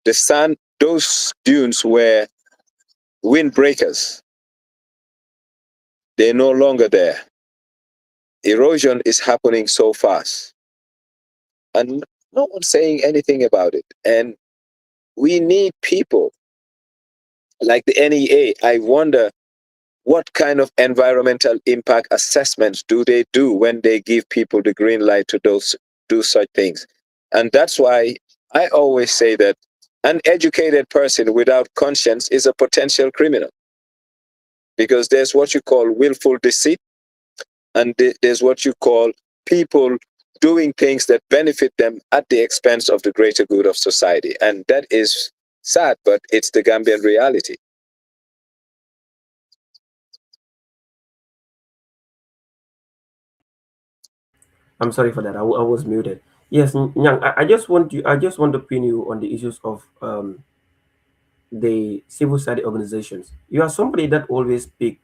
The sand, those dunes were windbreakers. They're no longer there. Erosion is happening so fast. And no one's saying anything about it. And we need people like the NEA. I wonder what kind of environmental impact assessments do they do when they give people the green light to do such things. And that's why I always say that an educated person without conscience is a potential criminal, because there's what you call willful deceit, and there's what you call people doing things that benefit them at the expense of the greater good of society. And that is sad, but it's the Gambian reality. I'm sorry for that. I was muted. Yes, Nyang, I just want to pin you on the issues of the civil society organizations. You are somebody that always speak,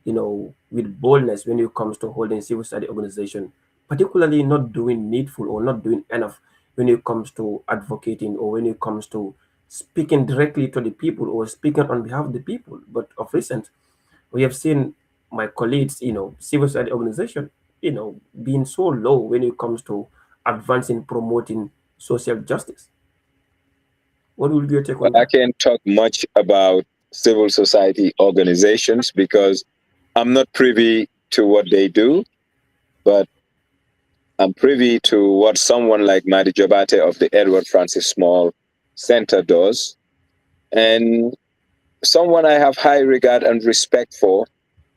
with boldness when it comes to holding civil society organization, particularly not doing needful or not doing enough when it comes to advocating or when it comes to speaking directly to the people or speaking on behalf of the people. But of recent, we have seen my colleagues, civil society organization, being so low when it comes to advancing, promoting social justice. What will be your take Well, on I that? can't talk much about civil society organizations because I'm not privy to what they do, but I'm privy to what someone like Madi Jabate of the Edward Francis Small Center does. And someone I have high regard and respect for,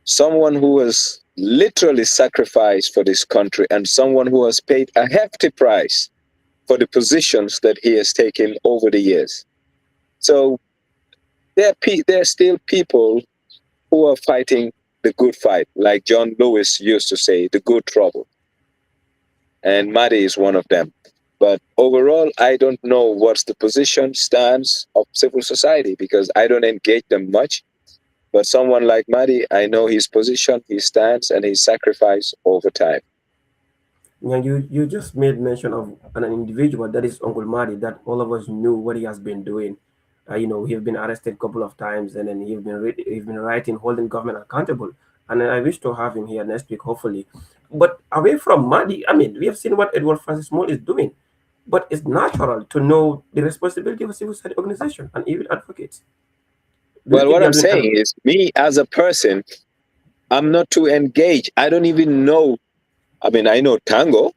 someone who has literally sacrificed for this country, and someone who has paid a hefty price for the positions that he has taken over the years. So there are still people who are fighting the good fight, like John Lewis used to say, the good trouble. And Madi is one of them. But overall, I don't know what's the position, stance of civil society because I don't engage them much. But someone like Madi, I know his position, his stance, and his sacrifice over time. Yeah, you just made mention of an individual that is Uncle Madi that all of us knew what he has been doing. He's been arrested a couple of times, and then he's been writing, holding government accountable. And I wish to have him here next week, hopefully. But away from Madi, I mean, we have seen what Edward Francis Small is doing. But it's natural to know the responsibility of a civil society organization and even advocates. Do you Well, think what they I'm are doing enough? saying is, me as a person, I'm not too engaged. I don't even know. I mean, I know Tango,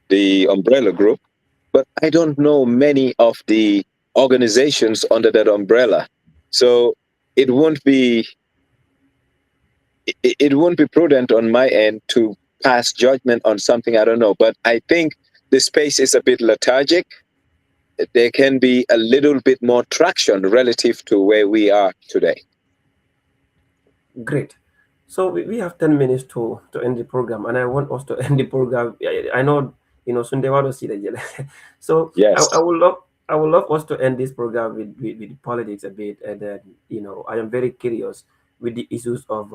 the umbrella group, but I don't know many of the organizations under that umbrella. So it won't be it won't be prudent on my end to pass judgment on something I don't know. But I think the space is a bit lethargic. There can be a little bit more traction relative to where we are today. Great. So we have 10 minutes to end the program, and I want us to end the program. I know, Sunday want to see the jail. So Yes. I would love us to end this program with politics a bit, and then, I am very curious with the issues of,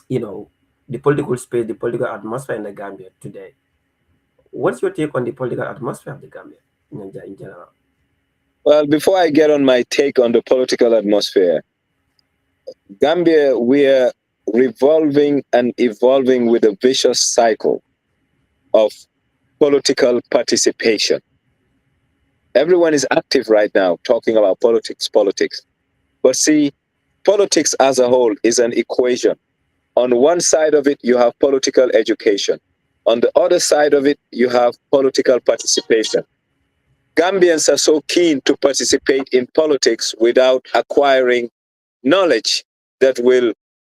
you know, the political space, the political atmosphere in the Gambia today. What's your take on the political atmosphere of the Gambia in general? Well, before I get on my take on the political atmosphere, Gambia, we are revolving and evolving with a vicious cycle of political participation. Everyone is active right now talking about politics, politics. But see, politics as a whole is an equation. On one side of it, you have political education. On the other side of it, you have political participation. Gambians are so keen to participate in politics without acquiring knowledge that will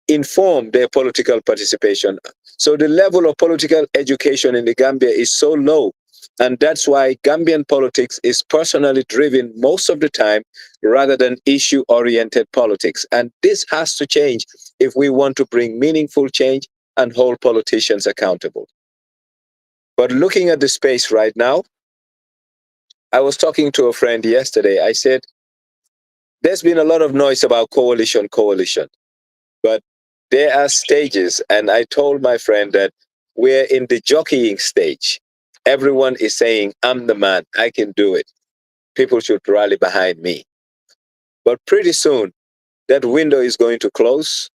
inform their political participation. So the level of political education in the Gambia is so low. And that's why Gambian politics is personally driven most of the time rather than issue oriented politics. And this has to change if we want to bring meaningful change and hold politicians accountable. But looking at the space right now, I was talking to a friend yesterday. I said, there's been a lot of noise about coalition, coalition. But there are stages, and I told my friend that we're in the jockeying stage. Everyone is saying, I'm the man, I can do it. People should rally behind me. But pretty soon, that window is going to close,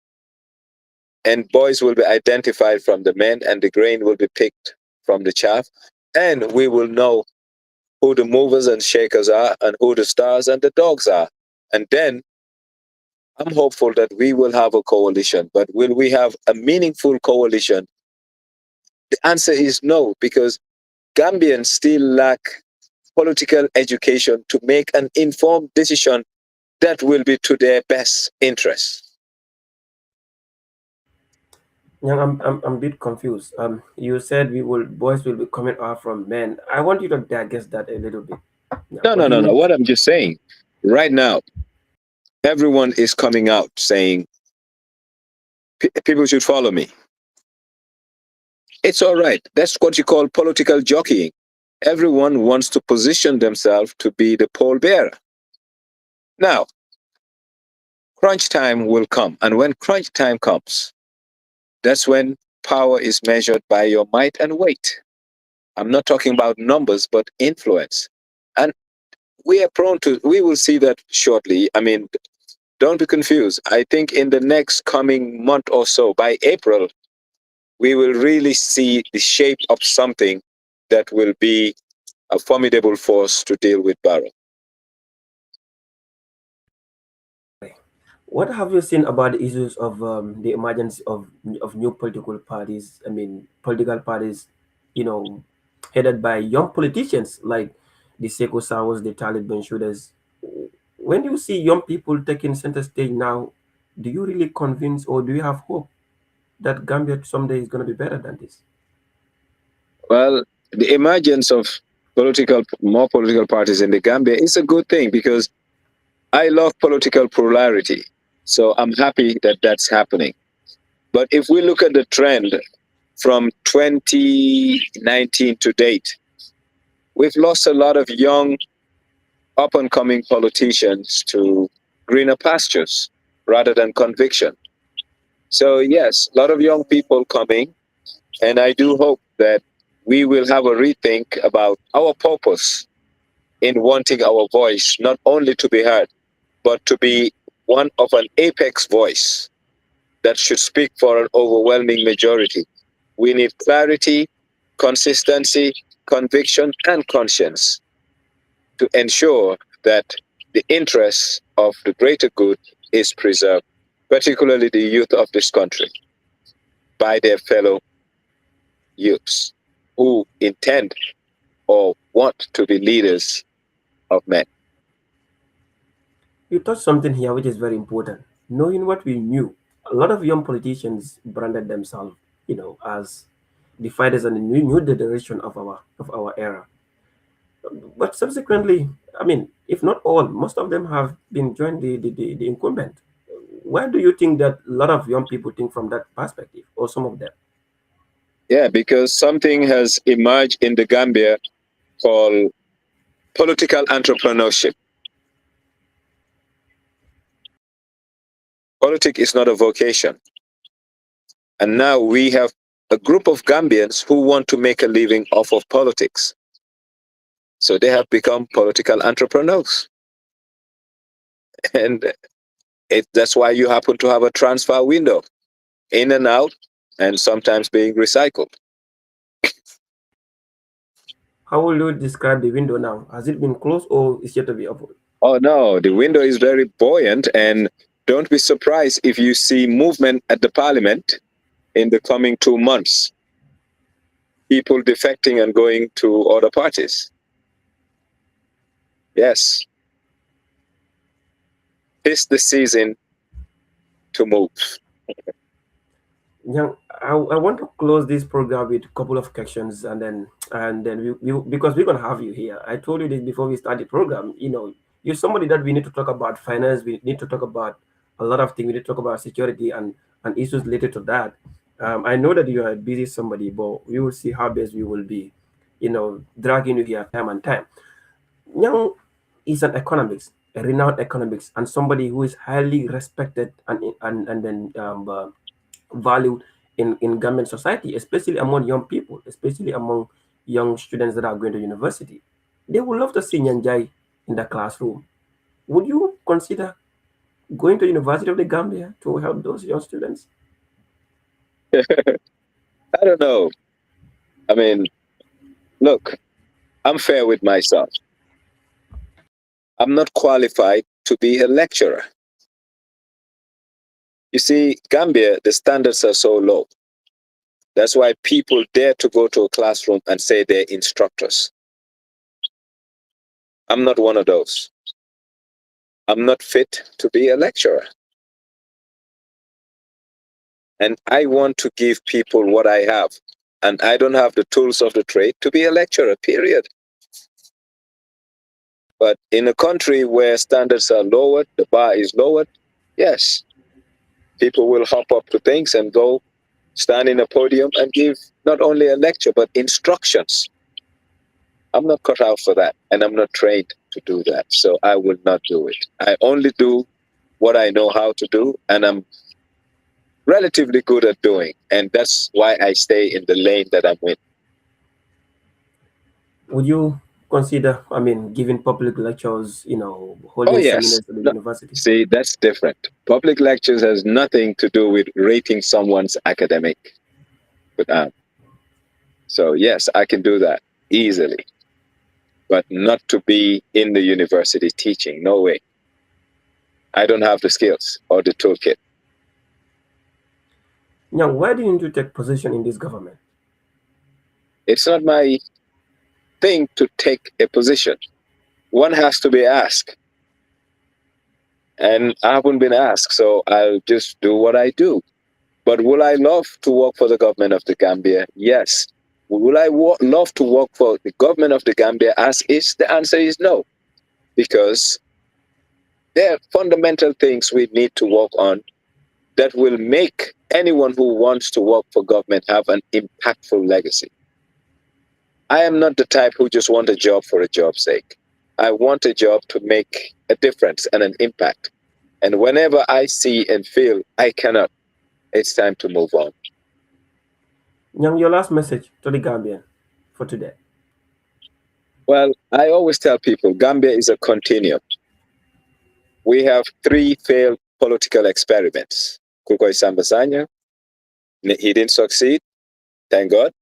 and boys will be identified from the men, and the grain will be picked from the chaff, and we will know who the movers and shakers are, and who the stars and the dogs are. And then I'm hopeful that we will have a coalition, but will we have a meaningful coalition? The answer is no, because Gambians still lack political education to make an informed decision that will be to their best interest. Yeah, I'm a bit confused. You said we will boys will be coming out from men. I want you to digest that a little bit. Yeah, No, what no, do you no, no. mean? What I'm just saying, right now, everyone is coming out saying people should follow me. It's all right. That's what you call political jockeying. Everyone wants to position themselves to be the pallbearer. Now, crunch time will come. And when crunch time comes, that's when power is measured by your might and weight. I'm not talking about numbers, but influence. And we will see that shortly. I mean, don't be confused. I think in the next coming month or so, by April, we will really see the shape of something that will be a formidable force to deal with Barrow. What have you seen about the issues of the emergence of new political parties? I mean, political parties, you know, headed by young politicians like the Sekou Sawas, the Talib Bensoudas. When you see young people taking center stage now, do you really convince or do you have hope that Gambia someday is going to be better than this? Well, the emergence of more political parties in the Gambia is a good thing because I love political plurality. So I'm happy that that's happening. But if we look at the trend from 2019 to date, we've lost a lot of young, up and coming politicians to greener pastures rather than conviction. So, yes, a lot of young people coming, and I do hope that we will have a rethink about our purpose in wanting our voice not only to be heard, but to be one of an apex voice that should speak for an overwhelming majority. We need clarity, consistency, conviction, and conscience to ensure that the interests of the greater good is preserved, particularly the youth of this country, by their fellow youths who intend or want to be leaders of men. You touched something here which is very important. Knowing what we knew, a lot of young politicians branded themselves, as the fighters and the new generation of our era. But subsequently, I mean, if not all, most of them have been joined the incumbent. Why do you think that a lot of young people think from that perspective, or some of them? Yeah, because something has emerged in the Gambia called political entrepreneurship. Politics is not a vocation. And now we have a group of Gambians who want to make a living off of politics. So they have become political entrepreneurs. And That's why you happen to have a transfer window, in and out, and sometimes being recycled. How will you describe the window now? Has it been closed or is yet to be opened? Oh no, the window is very buoyant, and don't be surprised if you see movement at the parliament in the coming 2 months. People defecting and going to other parties. Yes, it's the season to move. Yeah, I want to close this program with a couple of questions, and then because we're gonna have you here. I told you this before we start the program. You're somebody that we need to talk about finance. We need to talk about a lot of things. We need to talk about security and issues related to that. I know that you are a busy somebody, but we will see how best we will be, dragging you here time and time. Young is an economist, a renowned economist, and somebody who is highly respected and valued in Gambian society, especially among young people, especially among young students that are going to university. They would love to see Nyanjai in the classroom. Would you consider going to University of the Gambia to help those young students? I don't know. I mean, look, I'm fair with myself. I'm not qualified to be a lecturer. You see, Gambia, the standards are so low. That's why people dare to go to a classroom and say they're instructors. I'm not one of those. I'm not fit to be a lecturer. And I want to give people what I have. And I don't have the tools of the trade to be a lecturer, period. But in a country where standards are lowered, the bar is lowered, yes, people will hop up to things and go stand in a podium and give not only a lecture, but instructions. I'm not cut out for that, and I'm not trained to do that. So I will not do it. I only do what I know how to do, and I'm relatively good at doing. And that's why I stay in the lane that I'm in. Would you consider, giving public lectures, Oh, holding yes. seminars at the No, university? see, that's different. Public lectures has nothing to do with rating someone's academic. So, yes, I can do that easily, but not to be in the university teaching. No way. I don't have the skills or the toolkit. Now, why didn't you take position in this government? It's not my thing to take a position. One has to be asked. And I haven't been asked, so I'll just do what I do. But will I love to work for the government of the Gambia? Yes. Will I love to work for the government of the Gambia as is? The answer is no. Because there are fundamental things we need to work on that will make anyone who wants to work for government have an impactful legacy. I am not the type who just want a job for a job's sake. I want a job to make a difference and an impact. And whenever I see and feel I cannot, it's time to move on. Young, your last message to the Gambian for today. Well, I always tell people Gambia is a continuum. We have 3 failed political experiments. Kukoy Sambasanya, he didn't succeed, thank God.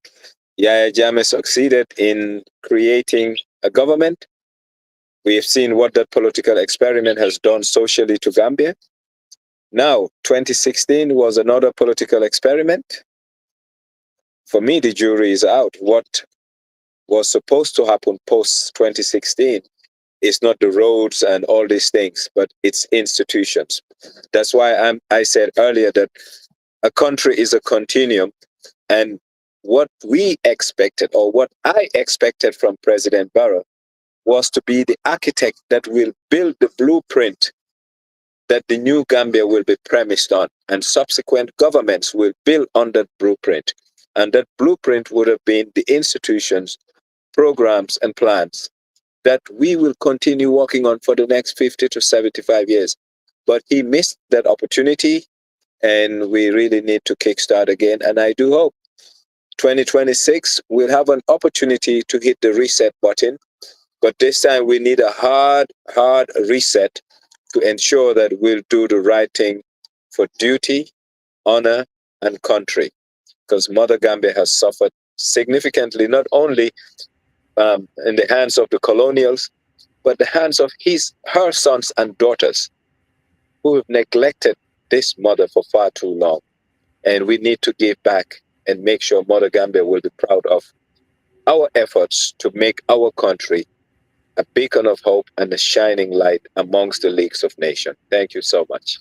Yaya Jammeh succeeded in creating a government. We have seen what that political experiment has done socially to Gambia. Now, 2016 was another political experiment. For me, the jury is out. What was supposed to happen post 2016 is not the roads and all these things, but it's institutions. That's why I said earlier that a country is a continuum, and what we expected, or what I expected from President Barrow, was to be the architect that will build the blueprint that the new Gambia will be premised on, and subsequent governments will build on that blueprint. And that blueprint would have been the institutions, programs, and plans that we will continue working on for the next 50 to 75 years. But he missed that opportunity, and we really need to kickstart again. And I do hope 2026 we'll have an opportunity to hit the reset button. But this time we need a hard reset to ensure that we'll do the right thing for duty, honor, and country. Because Mother Gambia has suffered significantly, not only in the hands of the colonials, but the hands of her sons and daughters who have neglected this mother for far too long. And we need to give back and make sure Mother Gambia will be proud of our efforts to make our country a beacon of hope and a shining light amongst the leagues of nations. Thank you so much.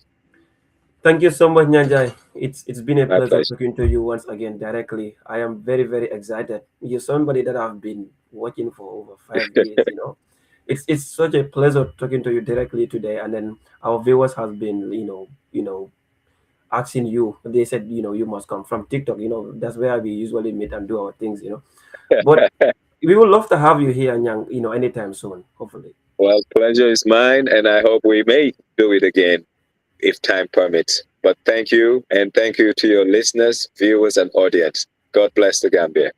Thank you so much, Nyanjai. It's been a My pleasure pleasure. talking to you once again directly. I am very, very excited. You're somebody that I've been watching for over 5 years, you know. It's such a pleasure talking to you directly today. And then our viewers have been, asking you. They said, you must come from TikTok, that's where we usually meet and do our things. But we would love to have you here, Nyang, anytime soon, hopefully. Well, pleasure is mine, and I hope we may do it again if time permits. But thank you, and thank you to your listeners, viewers, and audience. God bless the Gambia.